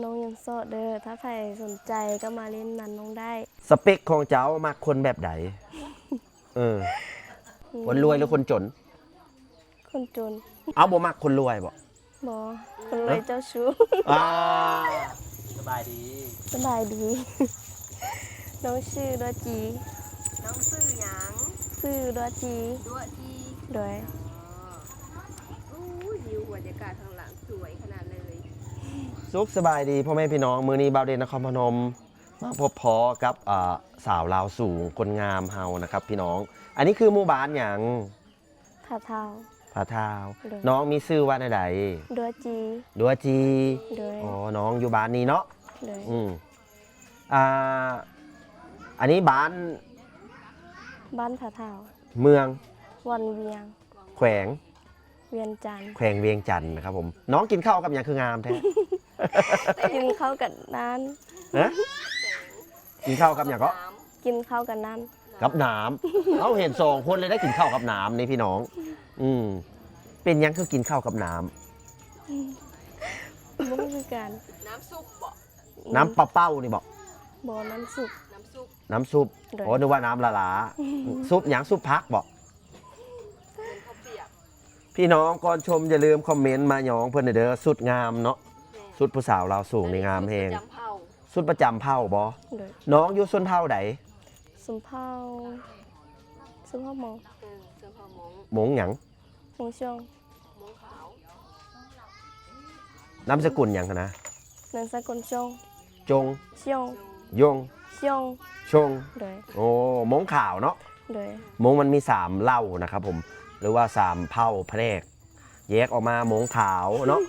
น้องยังโสดเด้อถ้าใครสนใจก็มาเล่นนันน้องได้สเปคของเจ้ามักคนแบบไหนเออคนรวยหรือคนจนคนจนเอาบ่มักคนรวยบ่บอคนรวยเจ้าชู้ อ่าสบายดี สบายดี น้องชื่อดัวจี น้องซื่อหยัง ชื่อดัวจี ดัวที โดย อู้วิวบรรยากาศข้างหลังสวยขนาดเลย สุขสบายดีพ่อแม่พี่น้องมื้อนี้บ่าวเด่นนครพนมมาพบพอกับสาวลาวสูงคนงามเฮานะครับพี่น้องอันนี้คือหมู่บ้านหยัง ผาเท้า ผาทาว โดย น้องมีชื่อว่าใด ดัวจี ๆดัวจี โดย อ๋อน้องอยู่บ้านนี้เนาะ โดย อืมอ่าอันนี้บ้าน บ้านผาเท้า เมือง วันเวียง แขวง เวียนจันทร์ แขวงเวียงจันทน์นะครับผมน้องกินข้าวกับอย่างคืองามแท้ กินข้าวกับนั้น นะกินข้าวกับอย่างก็ กินข้าวกับนั้น กับน้ำเขาเห็น2 คนเลยได้กินข้าวกับน้ำนี่พี่น้อง อืมเป็นหยังคือกินข้าวกับน้ บ่คือกัน น้ำซุปบ่ ำน้ำเปล่าๆนี่บอก บ่น้ำสุก น้ำซุป น้ำซุป โดย โอ้นึกว่าน้ำละลาซุปหยังซุปพักบอก เป็นข้าวเปียก พี่น้องก่อนชมอย่าลืมคอมเมนต์มาหยองเพื่อนเด้อสุดงามเนาะสุดผู้สาวเราวสูงในงามแหง จำเผา สุดประจำเผ่าบอ โดย น้องอยู่ส่วนเผ่าใด สมเภาสมเภามอง เสื้อผ้ามง หมงหยัง มงช่วง มงขาว นามสกุลหยังคะนะ นันสกุลช่วง จง ช่วง ยง ช่วง ชง โดย โอ้หมงขาวเนาะ โดย หมงมันมี3เหล่านะครับผมหรือว่า3เผ่าแพรกแยกออกมาหมงขาวเนาะ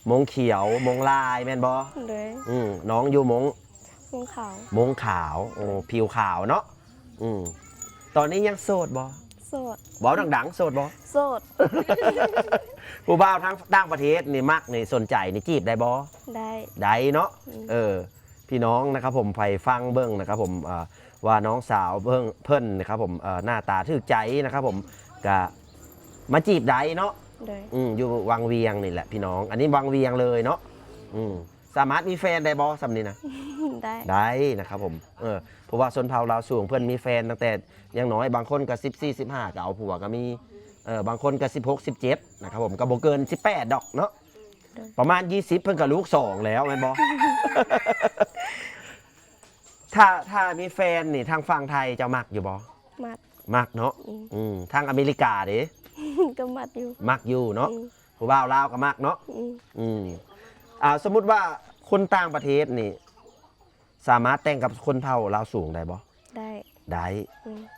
หมงเขียวหมงลายแม่นบอ โดย น้องอยู่หมง มงขาว หมงขาวโอ้ผิวขาวเนาะตอนนี้ยังโสดบอ โสด บอดังๆโสดบอ โสด ผู้บ่าวทั้งต่างประเทศนี่มักนี่สนใจนี่จีบได้บอ ได้ ได้เนาะพี่น้องนะครับผมไปฟังเบิ้งนะครับผมว่าน้องสาวเพิ่นนะครับผมหน้าตาถึกใจนะครับผมก็มาจีบได้เนาะ โดย อยู่วังเวียงนี่แหละพี่น้องอันนี้วังเวียงเลยเนาะสามารถมีแฟนได้บอสำนี้นะ ได้ ได้นะครับผมเพราะว่าชนเผ่าลาวสูงเพื่อนมีแฟนตั้งแต่ยังน้อยบางคนก็14 15ก็เอาผัวก็มีบางคนก็16 17นะครับผมก็บ่เกิน18ดอกเนาะประมาณ20เพิ่นก็ลูก2แล้วแม่นบ่ ถ้ามีแฟนนี่ทางฝั่งไทยจะมักอยู่บ่ มัด มักเนาะทางอเมริกาเด้ ก็มัดอยู่ มักอยู่เนาะผู้บ่าวลาวก็มักเนาะ อืม สมมุติว่าคนต่างประเทศนี่สามารถแต่งกับคนเผ่าลาวสูงได้บ่ ได้ ได้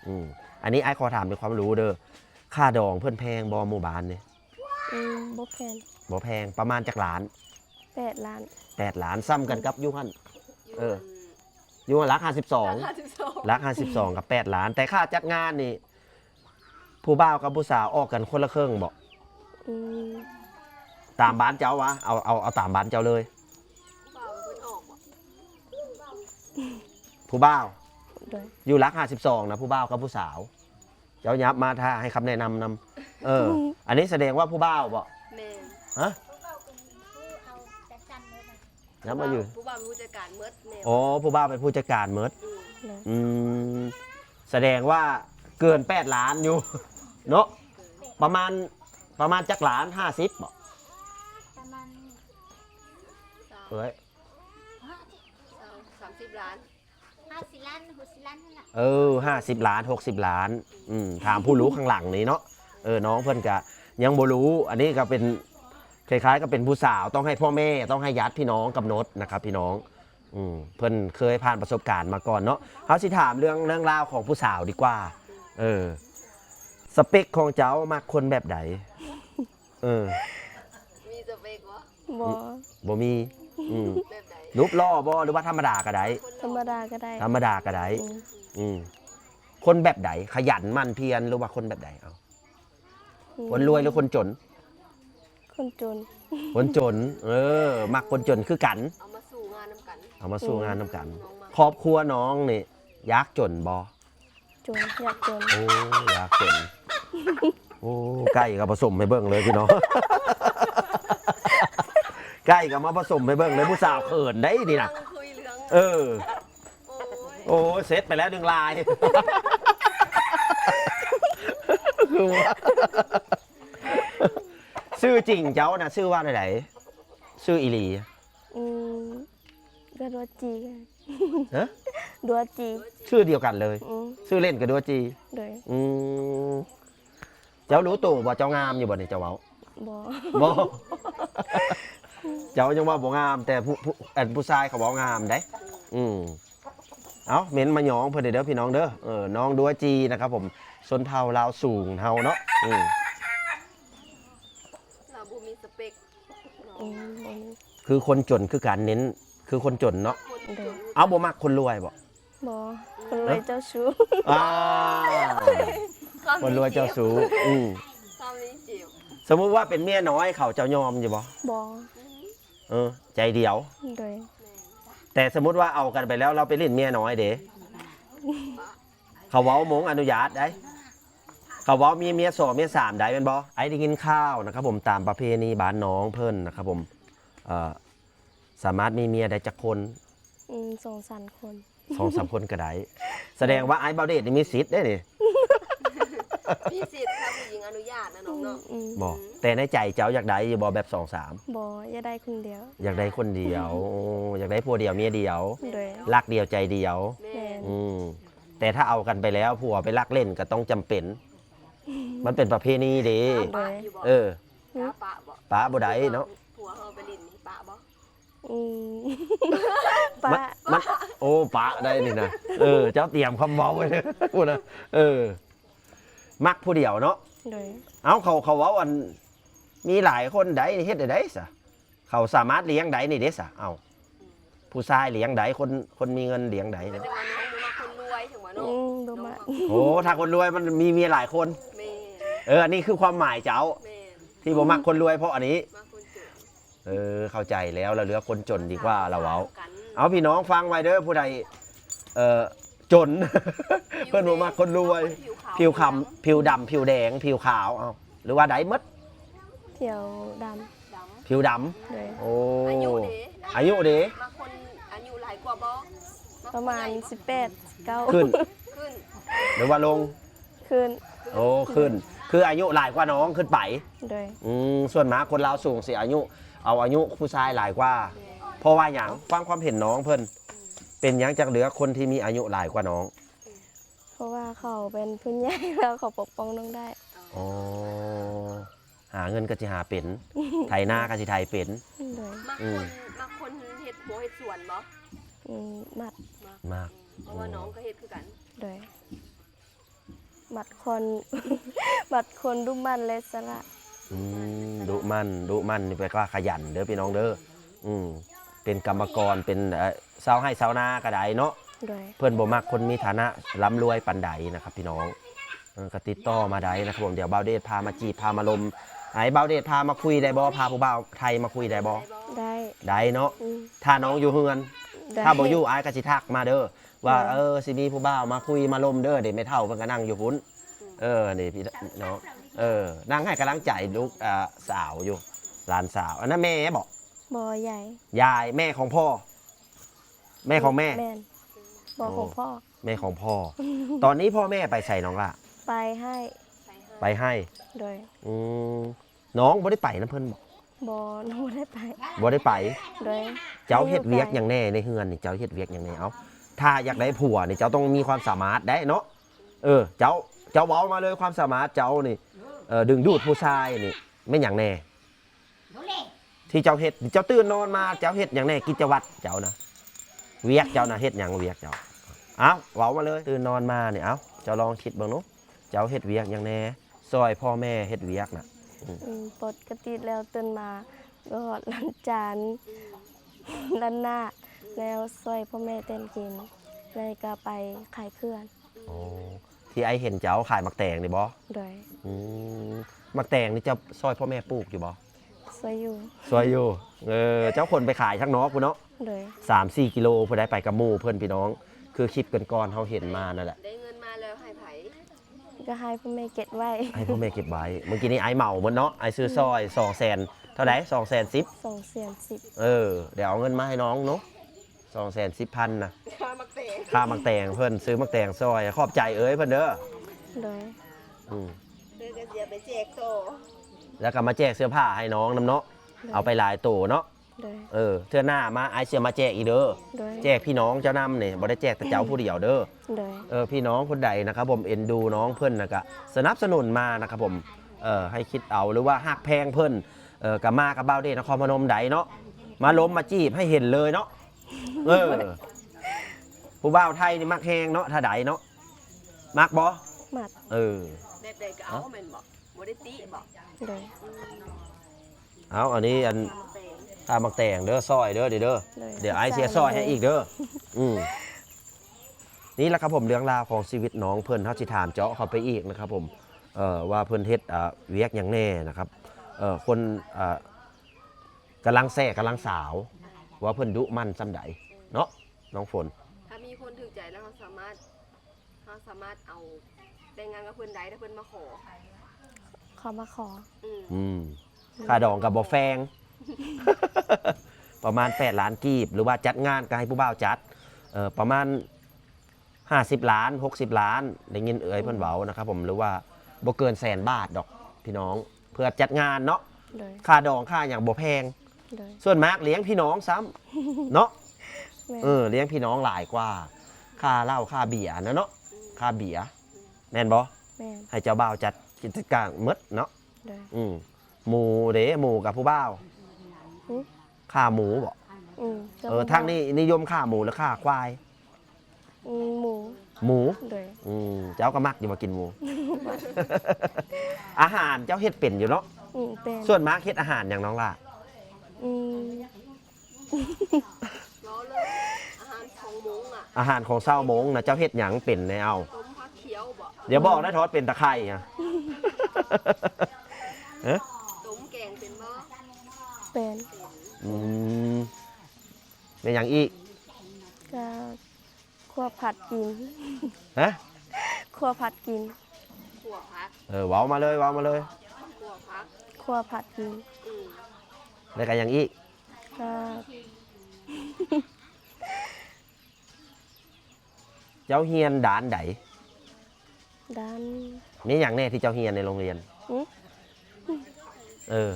อืม อันนี้ไอ้ขอถามเป็นความรู้เด้อค่าดองเพื่อนแพงบอหมู่บ้านเนี่ย บ่แพน บ่แพงประมาณจากล้าน 8 ล้าน 8 ล้านซ้ำกันกับยูฮันยูฮันรัก52 52 รัก52กับ8 ล้าน แต่ค่าจัดงานนี่ผู้บ่าวกับผู้สาวออกกันคนละครึ่งบอก อืม ตามบ้านเจ้าวะเอาตามบ้านเจ้าเลย เปล่าเพิ่นออกบ่ ผู้บ่าว โดย อยู่รัก52นะผู้บ่าวกับผู้สาว เจ้ายับมาถ้าให้คำแนะนำนำอันนี้แสดงว่าผู้บ่าวบ่ แม่น ฮะนับมาอยู่ ผู้บ่าวเป็นผู้จัดการเมิดแนว อ๋อผู้บ่าวเป็นผู้จัดการเมิด โดย แสดงว่าเกิน8 ล้านอยู่ เนาะประมาณจักล้าน50บอก ประมาณ เอ้ย 30 ล้าน 50 ล้าน60 ล้านนั่นแหละ 50 ล้าน60 ล้านถามผู้รู้ข้างหลังนี้เนาะน้องเพื่อนกะยังบ่รู้อันนี้ก็เป็นคล้ายๆก็เป็นผู้สาวต้องให้พ่อแม่ต้องให้ญาติพี่น้องกำหนดนะครับพี่น้องเพื่อนเคยผ่านประสบการณ์มาก่อนเนาะเขาสิถามเรื่องราวของผู้สาวดีกว่าสเปคของเจ้ามักคนแบบไหนมีสเปกวะ บ่ บ่มีแบบไหน รูปล่อบ่หรือว่าธรรมดาก็ได้ ธรรมดาก็ได้ ธรรมดาก็ได้ อืม คนแบบไหนขยันหมั่นเพียรหรือว่าคนแบบไหนเอาคนรวยหรือคนจน คนจน คนจนมักคนจนคือกัน เอามาสู่งานน้ำกัน เอามาสู้งานน้ำกัน น้องมา ครอบครัวน้องนี่ยากจนบ่ จนอยากจน โอ้ยากจนโอ้ใกล้กับผสมให้เบิ่งเลยพี่น้อง ใกล้กับมาผสมไปเบิ่งเลยผู้สาวเขินได้ดีนะ นั่งคุยเรื่อง เออ โอ้ย โอ้เซตไปแล้ว1 ลายคือว่าชื่อจริงเจ้านะชื่อว่าไหนชื่ออีหลี อืมก็ดัวจีกัน ฮะ ดัวจี ชื่อเดียวกันเลย อืม ชื่อเล่นกับดัวจี โดย อืมเจ้ารู้ตัวบ่เจ้างามอยู่บ่เนี่ยเจ้าเว้า บ่ บ่เจ้ายังว่าบ่งาม แต่ผู้ชายเขาบอกงามได้อืมเอาเม้นมาหยองเพิ่นเด้อพี่น้องเด้อน้องดัวจีนะครับผมชนเผ่าลาวสูงเฮาเนาะเราบูมีสเปค อืมบ่มี คือคนจนคือการเน้นคือคนจนเนาะ คนจน เอาบ่มักคนรวยบ่ บ่คนรวยเจ้าชู้ อ่าคนรวยเจ้าสูอืม ความนี้จิ๋ว สมมุติว่าเป็นเมียน้อยเขาเจ้ายอมอยู่บ่ บ่ ใจเดียว โดย แต่สมมุติว่าเอากันไปแล้วเราไปเล่นเมียน้อยเด้เขาเว้ามงอนุญาตได้เขาเว้ามีเมีย2เมีย3ได้แม่นบ่ไอ้ได้กินข้าวนะครับผมตามประเพณีบ้านน้องเพิ่นนะครับผมสามารถมีเมียได้จักคน 2-3 คน 2-3 คนก็ได้แสดงว่าไอ้เบาเดชนี่มีสิทธิ์ได้นี่ พี่สิทธิ์ถ้าผู้หญิงอนุญาตนะน้องเนาะ บ่แต่ในใจเจ้าอยากได้อยู่บ่แบบ2-3 บ่อย่าได้คนเดียว อยากได้คนเดียวอยากได้ผัวเดียวเมียเดียว โดย รักเดียวใจเดียว แม่ แม่น แต่ถ้าเอากันไปแล้วผัวไปรักเล่นก็ต้องจำเป็น มันเป็นประเพณีเด้ ปะอยู่บ่ เออ ปะบ่ ป้าบ่ได้เนาะ ผัวเฮาไปลินนี่ปะบ่ อืม ป้า มันโอ้ป้าได้นี่นะเจ้าเตรียมคำเว้าไว้เลยพูดนะมักผู้เดียวเนาะ โดย เอาเขาเว้าอันมีหลายคนใดนี่เฮ็ดได้ซะเขาสามารถเลี้ยงได้นี่เด้ซะเอาผู้ชายเลี้ยงได้คนมีเงินเลี้ยงได้ แต่ นะ ว่าน้องบ่มาคนรวยถึงว่า อื เนาะ มบ่มา โอ้ถ้าคนรวยมันมีเมียหลายคน แม่ อันนี้คือความหมายเจ้า แม่ ที่บ่มักคนรวยเพราะอันนี้ มาคนจน เข้าใจแล้วเราเหลือคนจนดีกว่าเราเอา กัน เอาพี่น้องฟังไว้เด้อผู้ใดจน เพิ่นบ่มักคนรวย ผิวคำผิวดำผิวแดงผิวขาวเอาหรือว่าใดหมด เที่ยวด ด ผิวดำ ำโดย โอ้ ำอายุเด้ อายุเด้ มาคนอายุหลายกว่าบ่ ประมาณ18 9 ขึ้น ขึ้น หรือว่าลง ขึ้น โอ้ขึ้น คืออายุหลายกว่าน้องขึ้นไป โดย ส่วนมากคนลาวสูงสิอายุผู้ชายหลายกว่า เพราะว่าอย่างฟังความเห็นน้องเพิ่นเป็นหยังจักเหลือคนที่มีอายุหลายกว่าน้อง เพราะว่าเขาเป็นผู้ใหญ่ แล้วเขาปกป้องน้องได้ อ๋อหาเงินก็สิหาเป็น ไถนาก็สิไถเป็น โดย มาคนเฮ็ดหัวเฮ็ดสวนบ่ มัด มาก เพราะว่าน้องก็เฮ็ดคือกัน โดยมัดคน มัดคนดุมันเลยสละ ดุมันนี่แปลว่าขยันเด้อพี่น้องเด้อเป็นกรรมกรเป็นชาวไร่ชาวนาก็ได้เนาะ โดย เพื่อนบ่มักคนมีฐานะร่ำรวยปานใดนะครับพี่น้องก็ติดต่อมาได้นะครับผมเดี๋ยวบ่าวเดชพามาจีบพามาลมไอ้บ่าวเดชพามาคุยได้บ่พาผู้บ่าวไทยมาคุยได้บ่ ได้ ได้เนาะ อืม ถ้าน้องอยู่เฮือน ได้ ถ้าบ่อยู่อ้ายก็สิทักมาเด้อว่า ได้ สิมีผู้บ่าวมาคุยมาลมเด้อเดี๋ยวไม่เท่าเพิ่นก็นั่งอยู่พุ่นนี่พี่น้องนั่งให้กำลังใจลูกสาวอยู่หลานสาวอันนั้นแม่บ่ บ่อใหญ่ ยายแม่ของพ่อ แม่ของแม่ แม่นบ่อของพ่อ แม่ของพ่อ ตอนนี้พ่อแม่ไปใส่น้องละ ไปให้ ไปให้ โดย น้องบ่ได้ไปนะเพิ่นบอก บ่น้องบ่ได้ไป บ่ได้ไป โดย เจ้าเฮ็ดเวียกอย่างแน่ในเฮือนนี่เจ้าเฮ็ดเวียกอย่างแน่เอาถ้าอยากได้ผัวนี่เจ้าต้องมีความสามารถได้เนาะเจ้าเว้ามาเลยความสามารถเจ้านี่ดึงดูดผู้ชายนี่ไม่อย่างแน่ ที่เจ้าเฮ็ดเจ้าตื่นนอนมาเจ้าเฮ็ดอย่างแน่กิจวัตรเจ้านะเวียกเจ้านะเฮ็ดอย่างเวียกเจ้าเอาเว้ามาเลยตื่นนอนมานี่เอาเจ้าลองคิดเบิ่งเนาะเจ้าเฮ็ดเวียกอย่างแน่ซอยพ่อแม่เฮ็ดเวียกน่ะ ปกติแล้วตื่นมาก็ล้างจาน ล้างหน้าแล้วช่วยพ่อแม่เต้นกินเลยก็ไปขายเครื่อง โอ้ที่ไอเห็นเจ้าขายมักแตงนี่บ่ โดย มักแตงนี่เจ้าซอยพ่อแม่ปลูกอยู่บ่ ช่วยอยู่ ซอยอยู่เจ้าคนไปขายข้างนอกพุ่นเนาะ โดย 3-4 กิโลเพื่อได้ไปกับหมู่เพื่อนพี่น้อง คือคลิปกันก่อนเขาเห็นมานั่นแหละ ได้เงินมาแล้วให้ไผ ก็ให้พ่อแม่เก็บไว้ ให้พ่อแม่เก็บไว้เมื่อกี้นี้ไอเหมาหมดเนาะไอซื้อซอย200,000 เท่าไหร่210,000 210,000 เออเดี๋ยวเอาเงินมาให้น้องเนาะ210,000นะ ข้ามักเตะ ค่ามักแตงเพิ่นซื้อมักแตงซอยขอบใจเอ้ยเพิ่นเด้อ โดย อืม เดือนเสียไปแจกโต แล้วก็มาแจกเสื้อผ้าให้น้องนำเนาะเอาไปหลายตัวเนาะ โดย เออเทื่อหน้ามาไอเสียมาแจกอีกเด้อ โดย แจกพี่น้องเจ้านำนี่บ่ได้แจกแต่เจ้าผู้เดียวเด้อ โดย พี่น้องคนใดนะครับผมเอ็นดูน้องเพิ่นนะก็สนับสนุนมานะครับผมให้คิดเอาหรือว่าหักแพงเพิ่นกับมากับเบ้าเดชนครพนมใดเนาะมาล้มมาจีบให้เห็นเลยเนาะผู้บ่าวไทยนี่มักแหงเนาะถ้าใดเนาะมักบ่ มัด เด็กๆก็เอาแม่นบ่บ่ได้ติบ่ โดย เอาอันนี้อัน ข้ามักเตะ ตามักแตงเด้อซอยเด้อเดี๋ยวไอเสียซอยให้อีกเด้อนี่แหละครับผมเรื่องราวของชีวิตน้องเพิ่นเฮาสิถามเจาะเข้าไปอีกนะครับผมว่าเพิ่นเฮ็ดเวียกหยังแน่นะครับคนกำลังแซ่กำลังสาวว่าเพิ่นดุมั่นซำใดเนาะน้องฝน ถ้ามีคนถูกใจแล้วเราสามารถเอาแต่งงานกับเพิ่นได้ถ้าเพิ่นมาขอ เขามาขอ ค่าดองกับบ่แฟง ประมาณ8 ล้านกีบหรือว่าจัดงานก็ให้ผู้บ่าวจัดประมาณ50 ล้าน60 ล้านได้ยินเอ่ยเพิ่นเว้านะครับผมหรือว่าบ่เกิน100,000 บาทดอกพี่น้องเพื่อจัดงานเนาะ โดย ค่าดองค่าอย่างบ่แพง โดย ส่วนมากเลี้ยงพี่น้องซ้ำ เนาะ แม่ เลี้ยงพี่น้องหลายกว่าค่าเหล้าค่าเบียร์นะเนาะค่าเบียร์แม่นบ่ แม่น ให้เจ้าบ่าวจัดกิจการหมดเนาะ โดย หมูเด้หมูกับผู้บ่าว อือ ค่าหมูบ่ ก็ ทางนี้นิยมค่าหมูหรือค่าควาย หมู หมู โดย เจ้าก็มักอยู่มากินหมู อาหารเจ้าเฮ็ดเป็นอยู่เนาะ เป็น ส่วนมากเฮ็ดอาหารอย่างน้องล่ะ ล้อเลยอาหารของมุ้งอ่ะ อาหารของเศร้าโมงนะเจ้าเฮ็ดหยังเป็นในเอา ต้มผักเขียวบ่ เดี๋ยวบอกนะทอดเป็นตะไคร่อะ ต้มแกงเป็นบ่ เป็น เป็นอย่างอีก ก็คั่วผัดกิน ฮะ คั่วผัดกิน ขั่วพัก เว้ามาเลยเว้ามาเลย ขั่วพัก คั่วผัดกิน อืม แล้วกันอย่างอีก ก็ เจ้าเฮียนด่านใด ด้าน มีอย่างแน่ที่เจ้าเฮียนในโรงเรียน อื้อ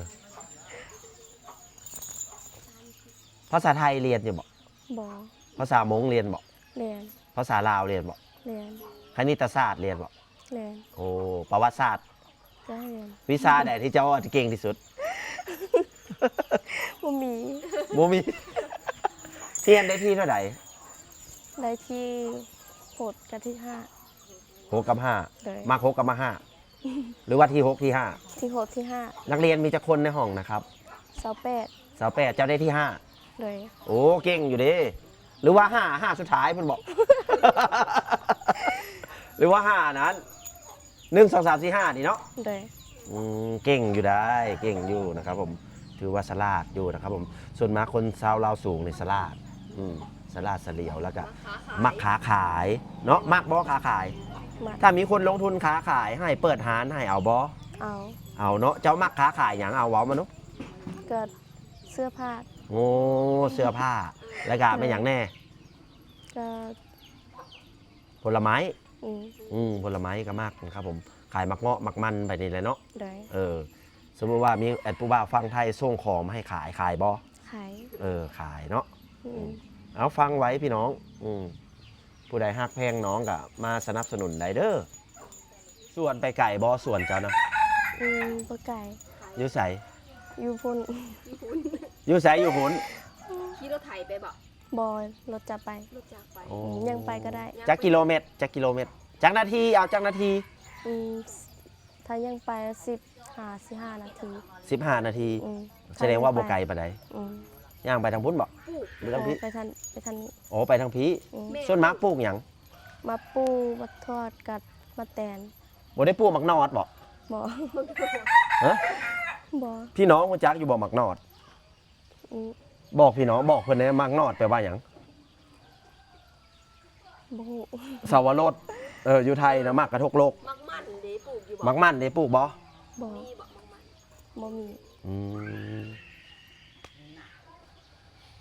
ภาษาไทยเรียนอยู่บ่ บ่ ภาษามงเรียนบ่ เรียน ภาษาลาวเรียนบ่ เรียน คณิตศาสตร์เรียนบ่ เรียน โอ้ประวัติศาสตร์ ก็เรียน วิชาใดที่เจ้าเก่งที่สุด บ่มี บ่มี เทียนได้ที่เท่าไหร่ ได้ที่6กับที่ 6 กับ 5โดย 5มัก6 กับมา5หรือว่าที่ 6 ที่ ที่6ที่ 5นักเรียนมีจักคนในห้องนะครับ 5 28 28เจ้าได้ที่ โดย 5โอ้เก่งอยู่เด้หรือว่า5สุดท้ายเพิ่นบอก หรือว่า5นั้น1 2 3 4 5นี่เนาะ โดย เก่งอยู่ได้เก่งอยู่นะครับผมถือว่าสลาดอยู่นะครับผมส่วนมากคนชาวลาวสูงในสลาดสลาดเสลียวแล้วก็มักค้าขายเนาะมักบ่ค้าขาย มัด ถ้ามีคนลงทุนค้าขายให้เปิดร้านให้เอาบ่ เอา เอาเนาะเจ้ามักค้าขายอย่างเอาเว้ามาเนาะ เกิดเสื้อผ้า โอ้เสื้อผ้าแล้วก็เป็นอย่างแน่ ก็ ผลไม้ ม ผลไม้ก็มากนะครับผมขายมักเงาะมักมันไปนี่แหละเนาะ โดย สมมติว่ามีแอดผู้บ่าวฟังไทยส่งของมาให้ขายบ่ ขาย ขายเนาะ อืม เอาฟังไว้พี่น้องผู้ใดฮักแพงน้องก็มาสนับสนุนได้เด้อส่วนไปไก่บ่ส่วนเจ้านะ บ่ไก่ อยู่ใส อยู่พุ่น อยู่ใสอยู่หุน ขี่รถไถไปบ่ บอยรถจะไป รถจากไป โอ้ ยังไปก็ได้ จักกิโลเมตรจักกิโลเมตรจักนาทีเอาจักนาที อืมถ้ายังไป15 นาที 15 นาที อืม แสดงว่าบ่ไกลปานใด อืม ย่างไปทางพุ่นบ่หรือทางพี่ ไปทันนี้ โอ้ไปทางพี่ อืม ส่วนมากปลูกหยัง มาปูมาทอดกัดมาแตน บ่ได้ปลูกมักนอดบ่ บ่ ฮะ บ่ พี่น้องรู้จักอยู่บ่มักนอด อืม บอกพี่น้องบอกเพิ่นแหน่มักนอดแปลว่าหยัง บ่ฮู้ สาวรสอยู่ไทยนะมักกระทกโลก มักมันเด้ปลูกอยู่บ่ มักมันได้ปลูกบ่ บ่ มีบ่มักมัน บ่มี อืม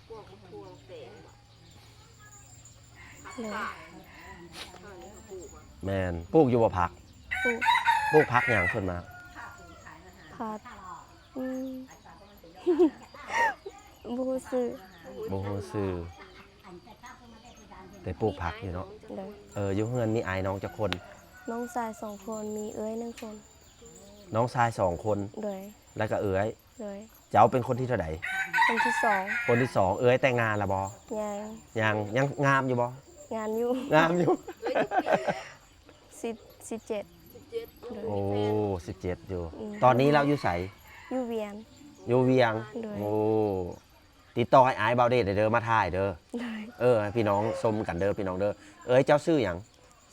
พวกพวงเตะบ่ผัก เลย กาดอันนี้เขาปลูกอ่ะ แม่นปลูกอยู่บ่พัก ปลูก ปลูกพักหยังขึ้นมา ผัดอืม บูซื้อ บ่ฮู้ชื่อแต่ปลูกพักอยู่เนาะ เลย อยู่เฮือนมีอายน้องจักคน น้องชาย2 คนมีเอ้ย1 คน น้องชาย2 คน เลย แล้วก็เอ๋ย เลย เจ้าเป็นคนที่เท่าใด คนที่2 คนที่2เอ๋ยแต่งงานแล้วบ่ ยังงามอยู่บ่ งานอยู่ งามอยู่ เอ้ยทุกปีแหละ 17 17 เลย โอ้17อยู่ อืม ตอนนี้เราอยู่ไส อยู่เวียน อยู่เวียง เลย โอ้ติดต่อให้อายเบาเดชเด้อมาถ่ายเด้อ เลย ให้พี่น้องชมกันเด้อพี่น้องเด้อเอ้ยเจ้าชื่อหยัง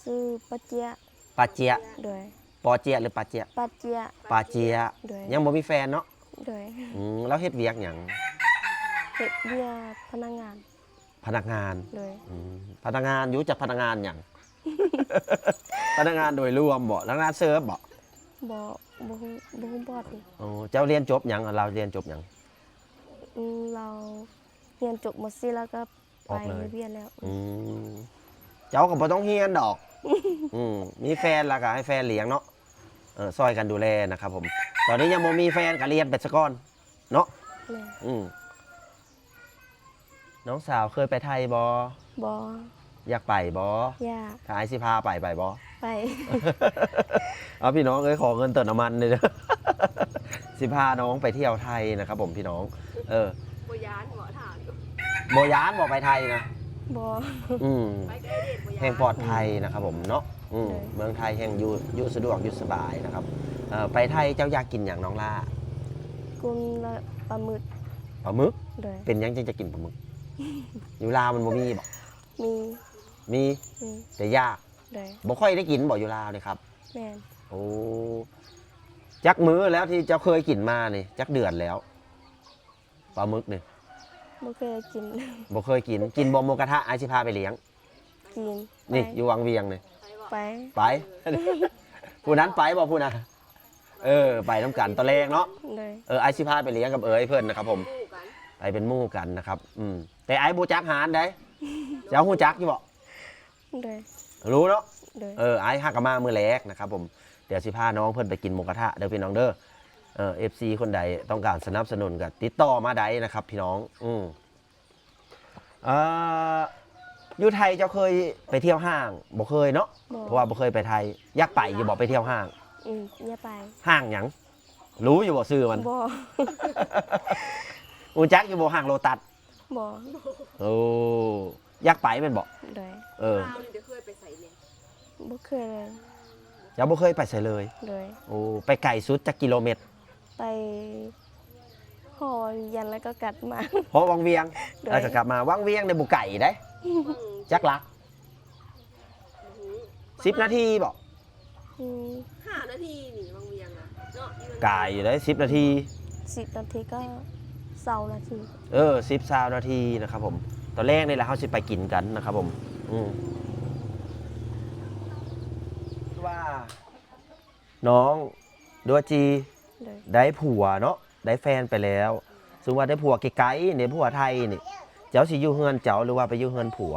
ซื้อปะเจียะ ปาเจีย เลย ปอเจียหรือปาเจีย ปะเจียะ ปาเจีย เลย ยังบ่มีแฟนเนาะ เลย แล้วเฮ็ดเวียกหยัง เฮ็ดเบี้ยพนักงาน พนักงาน เลย พนักงานอยู่จักพนักงานหยัง พนักงานโดยรวมบ่พนักงานเสิร์ฟบ่ บ่ฮู้บอดนี่ โอ้เจ้าเรียนจบหยังเราเรียนจบหยัง เราเรียนจบหมดสิแล้วก็ อ ไป อกเลย เวียนแล้ว เจ้าก็บ่ต้องเรียนดอก มีแฟนแล้วก็ให้แฟนเลี้ยงเนาะซอยกันดูแลนะครับผม ตอนนี้ยังบ่มีแฟนก็เรียนไปซะก่อนเนาะ แม่ อืมน้องสาวเคยไปไทยบ่ บ่ อยากไปบ่ ยาก ถ้าไอสิพาไปบ่ ไป เอาพี่น้องเอ้ยขอเงินเติมน้ำมันเลยนะ สิพาน้องไปเที่ยวไทยนะครับผมพี่น้อง บ่ยานหัวถามอยู่ โบยานบอกไปไทยนะ บ่ อืม ไปใกล้เด็กบ่ยาน แห่งปลอดภัยนะครับผมเนาะ เลย เมืองไทยแห่งอยู่สะดวกอยู่สบายนะครับไปไทยเจ้าอยากกินอย่างน้องล่า กุนละปลาหมึก ปลาหมึก เลย เป็นยังจะกินปลาหมึก อยู่ลาวมันบ่มีบ่ มี มี อืม แต่ยาก เลย บ่ค่อยได้กินบ่อยู่ลาวเลยครับ แม่น โอ้จักมื้อแล้วที่เจ้าเคยกินมานี่จักเดือนแล้วปลาหมึกนี่ บ่เคยกิน บ่เคยกินบ่หมูกระทะไอสิพาไปเลี้ยง กิน นี่ ไป อยู่วังเวียงนี่ ไปบ่ ไป ไป ผู้นั้นไปบ่ผู้น่ะไปน้ำกันตอนแรกเนาะ เลย ไอสิพาไปเลี้ยงกับเอ๋ยเพิ่นนะครับผม คู่กัน ไปเป็นหมู่กันนะครับแต่ไอ้บ่จักหารได้เจ้าฮู้จักอยู่บ่ เลย รู้เนาะ เลย ไอ้ฮักกะมามื้อแรกนะครับผมเดี๋ยวสิพาน้องเพิ่นไปกินหมูกระทะเด้อพี่น้องเด้อFC คนใดต้องการสนับสนุนก็ติดต่อมาได้นะครับ พี่น้องอยู่ไทยเจ้าเคยไปเที่ยวห้างบ่เคยเนาะ บ่ เพราะว่าบ่เคยไปไทยอยากไปอยู่บ่ไปเที่ยวห้าง อย่าไป ห้างหยังรู้อยู่บ่ชื่อมัน บ่ อูจักอยู่บ่ห้างโลตัส บ่ โอ้อยากไปแม่นบ่ เลย ลาวนี่เดี๋ยวเคยไปใส่เนี่ย บ่เคยเลย เจ้าบ่เคยไปไสเลย เลย โอ้ไปไกลสุดจักกิโลเมตร ไปหอยันแล้วก็กัดมา เพราะวังเวียง โดย แล้วก็กลับมาวังเวียงในบ่ไก่ได้จักลัก10 นาทีบ่ อืม 5 นาทีนี่บางเวียงอะเนาะอยู่ ไก่อยู่ได้10 นาที 10 นาทีก็20 นาที 10 20นาทีนะครับผมตอนแรกนี่แหละเฮาสิไปกินกันนะครับผมว่าน้องดัวจี เลย ได้ผัวเนาะได้แฟนไปแล้วซึ่งว่าได้ผัวไกลๆเนี่ยผัวไทยนี่เจ้าสิอยู่เฮือนเจ้าหรือว่าไปอยู่เฮือนผัว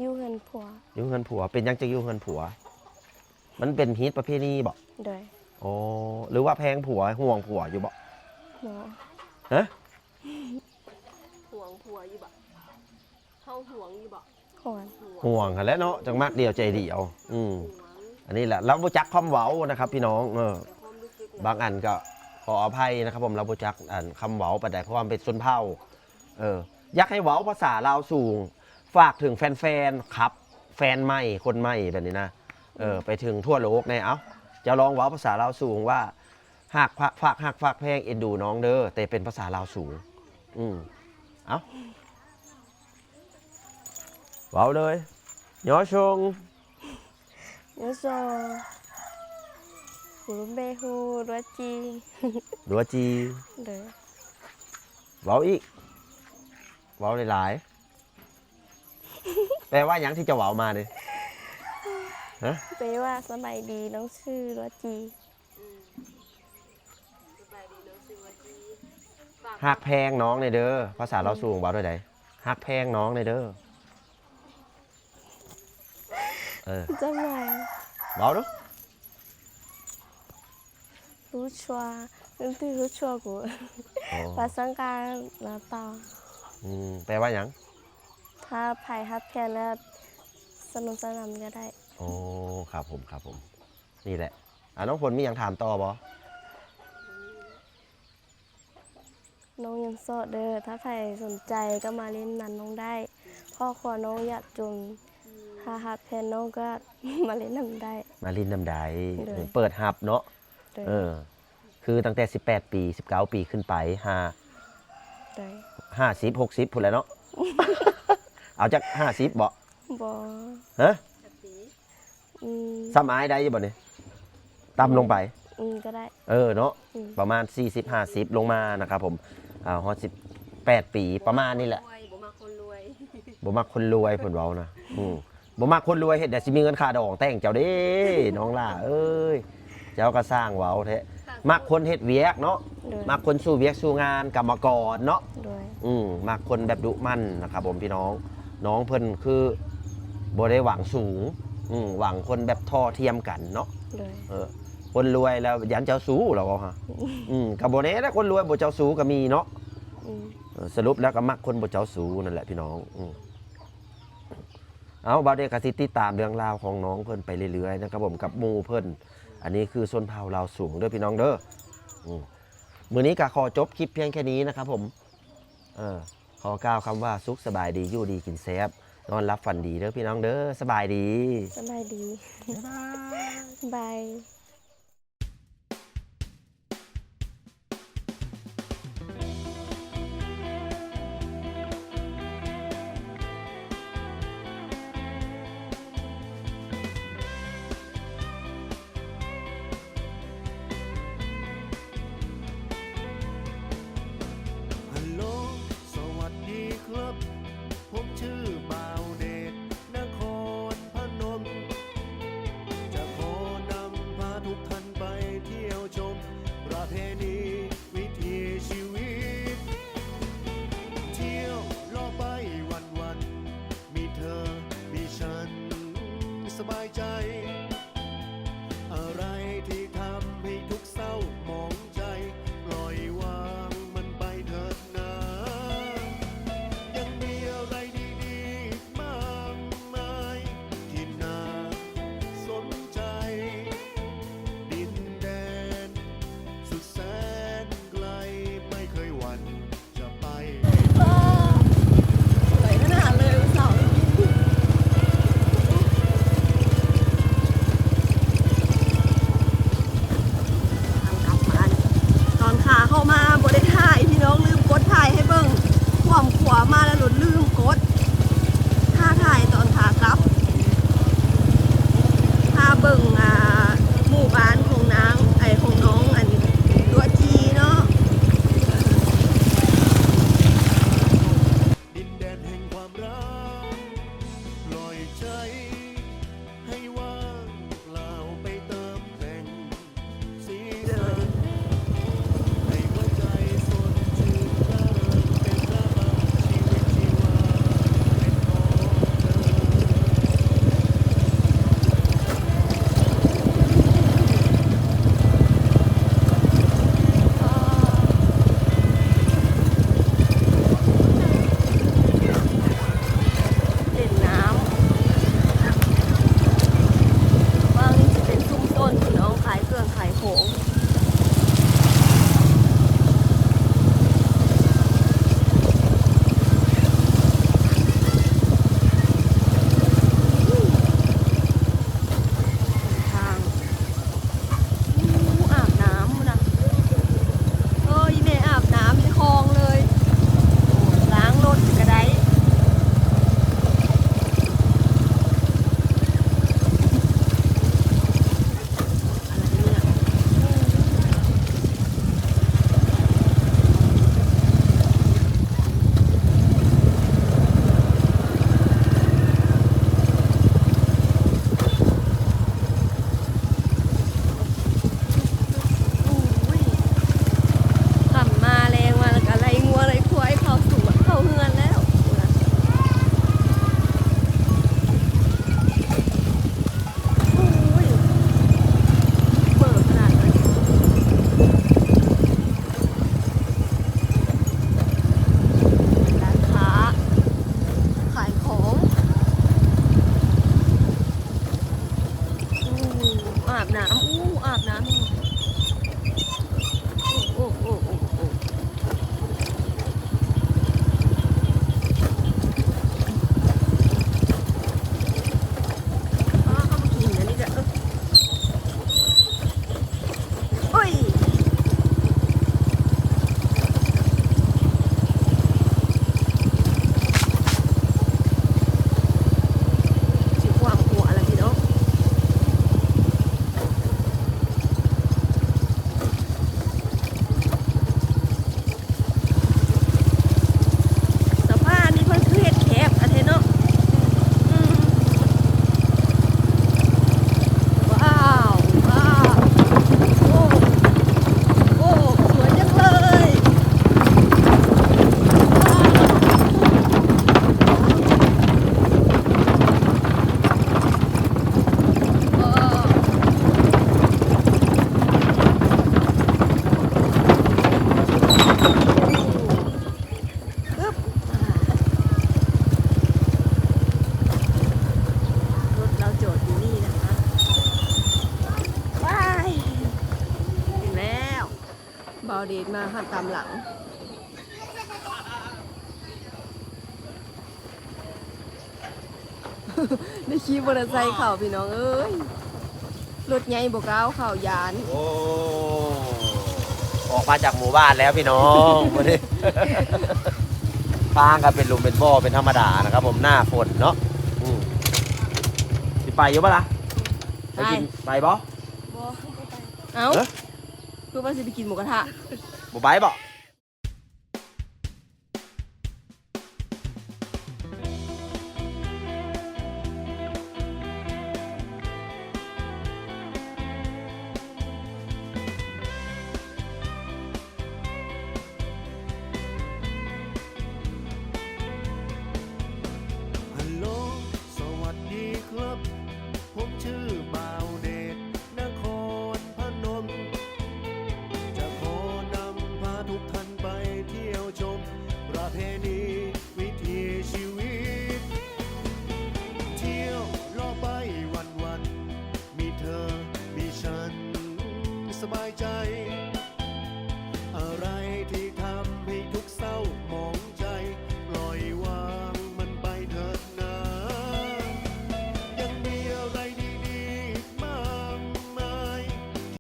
อยู่เงินผัว อยู่เฮือนผัวเป็นยังจะอยู่เฮือนผัว มันเป็นฮิตประเพณีบ่ เลย โอ้หรือว่าแพงผัวห่วงผัวอยู่บ่ หมอ ฮะ ห่วงผัวอยู่บ่เฮาห่วงอยู่บ่ หอน ห่วงหั่นแหล้วเนาะจังมากเดียวใจเดียวห่วง อันนี้แหละเราบ่จักความเว้านะครับ พี่น้องแต่ความรู้สึก บางอันก็ขออภัยนะครับผมเราบ่จักอันคำเว้าปานใดเพราะว่ามันเป็นชนเผ่าอยากให้เว้าภาษาลาวสูง ฝากถึงแฟนๆครับ แฟนใหม่คนใหม่แบบนี้นะไปถึงทั่วโลกในเอ้าจะลองเว้าภาษาลาวสูงว่าหักฝากแพงเอ็นดูน้องเด้อแต่เป็นภาษาลาวสูงเอ้าเว้าเลยยอชง ยโซหูเบฮูรัวจี ดัวจี เลย เว้าอีกเว้าหลายๆแปลว่าหยังที่จะเว้ามาเนี่ย แปลว่าสบายดีน้องชื่อรัวจี สบายดีเนาะชื่อว่าจี าก หักแพงน้องในเด้อภาษาเราสูงเบาด้วยใดหักแพงน้องในเด้อจะไง เบาดู รู้ชัวนึกถึงรู้ชัวกู อ๋อ ภาษาการแล้วต่อ แปลว่าหยัง ถ้าไผ่ฮับแพนแล้วสนุกสนานก็ได้ โอ้ครับผมครับผมนี่แหละน้องฝนมีหยังถามต่อบ่ น้องยังโสดเด้อถ้าใครสนใจก็มาเล่นนันน้องได้ พ่อขอน้องอยากจนถ้าฮับแพนน้องก็ มาเล่นนำได้ มาลินน้ำใด เลย เปิดฮับเนาะ โดย คือตั้งแต่18 ปี19 ปีขึ้นไปโดย 50 60พุ่นแหล้วเนาะ เอาจาก50บ่ บอ ฮะ จักสี ซ้ำอายได้อยู่บ่เนี่ยต่ำลงไป ก็ได้ เนาะ อืม ประมาณ 40-50 ลงมานะครับผมฮอด18 ปีประมาณนี้แหละ บ่มาคนรวย บ่มักคนรวยเพิ่นเว้านะบ่มักคนรวยเฮ็ดแต่สิมีเงินค่าดอกแต่งเจ้าเด้น้องล่ะเอ้ยเจ้าก็สร้างเว้าแท้มักคนเฮ็ดเวียกเนาะ โดย มักคนสู้เวียกสู้งานกรรมกรเนาะ โดย มักคนแบบดุมั่นนะครับผมพี่น้องน้องเพิ่นคือบ่ได้หวังสูงหวังคนแบบท่อเทียมกันเนาะ โดย คนรวยแล้วยันเจ้าสู้เราก็ฮะกับโบเน่นะคนรวยบ่เจ้าสู้ก็มีเนาะ อืม สรุปแล้วก็มักคนบ่เจ้าสู้นั่นแหละพี่น้องเอาบาเดกสิติดตามเรื่องราวของน้องเพิ่นไปเรื่อยๆนะครับผมกับหมู่เพิ่นอันนี้คือชนเผ่าลาวสูงเด้อพี่น้องเด้อมื้อนี้ก็ขอจบคลิปเพียงแค่นี้นะครับผมขอกล่าวคำว่าสุขสบายดีอยู่ดีกินแซ่บนอนรับฝันดีเด้อพี่น้องเด้อสบายดี สบายดี บาย ฮัลโหล สวัสดีครับ ผมชื่อบ่าวเดชนครพนม จะขอนำพา าวเดชมาหันตามหลัง ได้ขี่มอเตอร์ไซค์เข่าพี่น้องเอ้ยรถใหญ่บอกเอาเข่ายาน โอ้ออกมาจากหมู่บ้านแล้วพี่น้องวันนี้ ทางก็เป็นหลุมเป็นบ่อเป็นธรรมดานะครับผมหน้าฝนเนาะสิไปอยู่ปะล่ะไปกินไปบ่ เอ้า เอ้อ คือว่าสิไปกินหมูกระทะ บ่ไปบ่ ฮัลโหลสวัสดีครับ ผมชื่อบ่าวเดชนครพนม จะขอนำพาทุกท่านไปเที่ยวชม ประเพณีวิถีชีวิต เที่ยวรอบไปวันๆมีเธอ มีฉัน สบายใจ